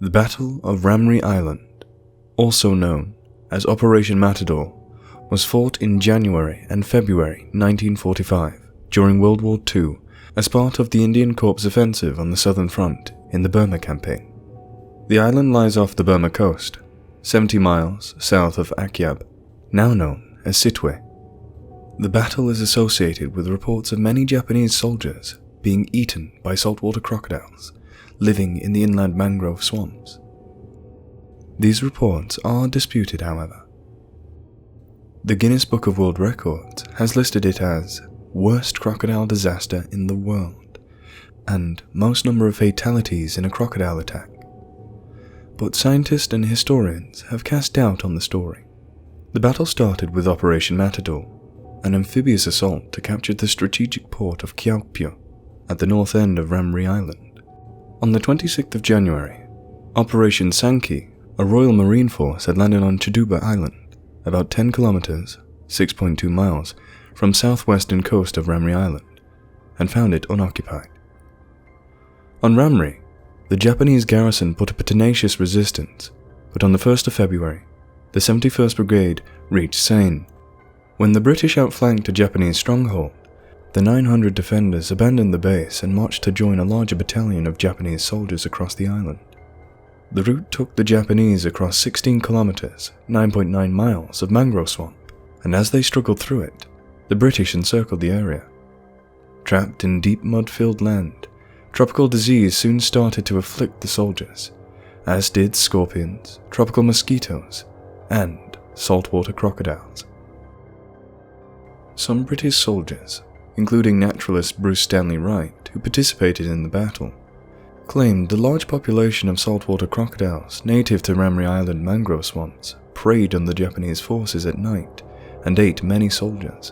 The Battle of Ramree Island, also known as Operation Matador, was fought in January and February 1945 during World War II as part of the Indian Corps offensive on the Southern Front in the Burma Campaign. The island lies off the Burma coast, 70 miles south of Akyab, now known as Sittwe. The battle is associated with reports of many Japanese soldiers being eaten by saltwater crocodiles living in the inland mangrove swamps. These reports are disputed, however. The Guinness Book of World Records has listed it as worst crocodile disaster in the world and most number of fatalities in a crocodile attack. But scientists and historians have cast doubt on the story. The battle started with Operation Matador, an amphibious assault to capture the strategic port of Kyaukpyo at the north end of Ramree Island. On the 26th of January, Operation Sankey, a Royal Marine force, had landed on Chiduba Island, about 10 kilometers (6.2 miles) from southwestern coast of Ramree Island, and found it unoccupied. On Ramree, the Japanese garrison put up a tenacious resistance, but on the 1st of February, the 71st Brigade reached Seine. When the British outflanked a Japanese stronghold, the 900 defenders abandoned the base and marched to join a larger battalion of Japanese soldiers across the island. The route took the Japanese across 16 kilometers (9.9 miles) of mangrove swamp, and as they struggled through it, the British encircled the area. Trapped in deep mud-filled land, tropical disease soon started to afflict the soldiers, as did scorpions, tropical mosquitoes, and saltwater crocodiles. Some British soldiers, including naturalist Bruce Stanley Wright, who participated in the battle, claimed the large population of saltwater crocodiles native to Ramree Island mangrove swamps preyed on the Japanese forces at night and ate many soldiers.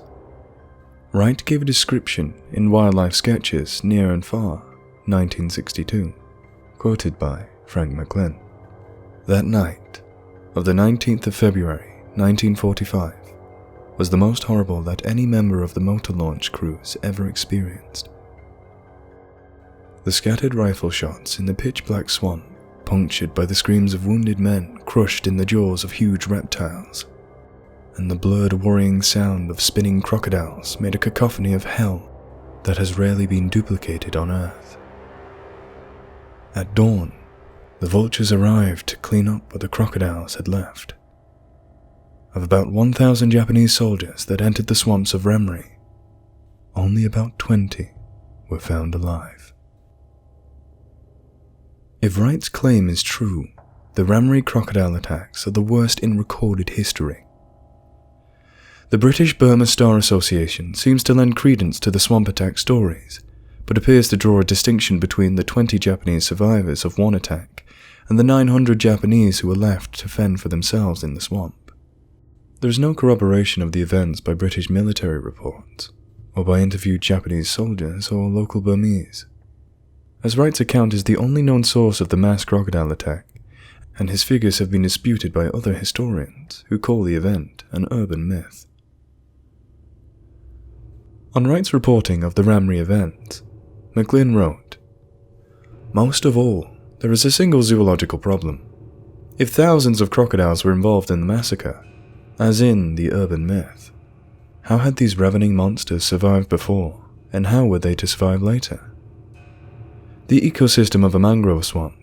Wright gave a description in Wildlife Sketches Near and Far, 1962, quoted by Frank McLean. That night of the 19th of February, 1945, was the most horrible that any member of the motor launch crews ever experienced. The scattered rifle shots in the pitch-black swamp, punctured by the screams of wounded men crushed in the jaws of huge reptiles, and the blurred worrying sound of spinning crocodiles made a cacophony of hell that has rarely been duplicated on Earth. At dawn, the vultures arrived to clean up what the crocodiles had left. Of about 1,000 Japanese soldiers that entered the swamps of Ramree, only about 20 were found alive. If Wright's claim is true, the Ramree crocodile attacks are the worst in recorded history. The British Burma Star Association seems to lend credence to the swamp attack stories, but appears to draw a distinction between the 20 Japanese survivors of one attack and the 900 Japanese who were left to fend for themselves in the swamp. There is no corroboration of the events by British military reports, or by interviewed Japanese soldiers or local Burmese, as Wright's account is the only known source of the mass crocodile attack, and his figures have been disputed by other historians who call the event an urban myth. On Wright's reporting of the Ramree event, McLean wrote, "Most of all, there is a single zoological problem. If thousands of crocodiles were involved in the massacre, as in the urban myth, how had these ravening monsters survived before, and how were they to survive later? The ecosystem of a mangrove swamp,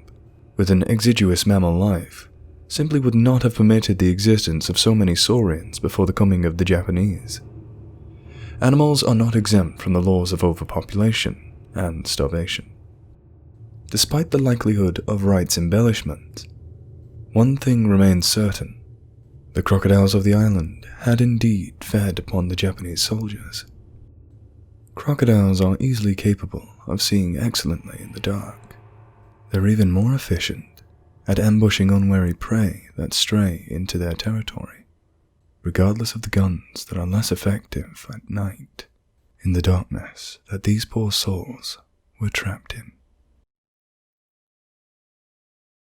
with an exiguous mammal life, simply would not have permitted the existence of so many saurians before the coming of the Japanese. Animals are not exempt from the laws of overpopulation and starvation." Despite the likelihood of Wright's embellishment, one thing remains certain. The crocodiles of the island had indeed fed upon the Japanese soldiers. Crocodiles are easily capable of seeing excellently in the dark. They're even more efficient at ambushing unwary prey that stray into their territory, regardless of the guns that are less effective at night in the darkness that these poor souls were trapped in.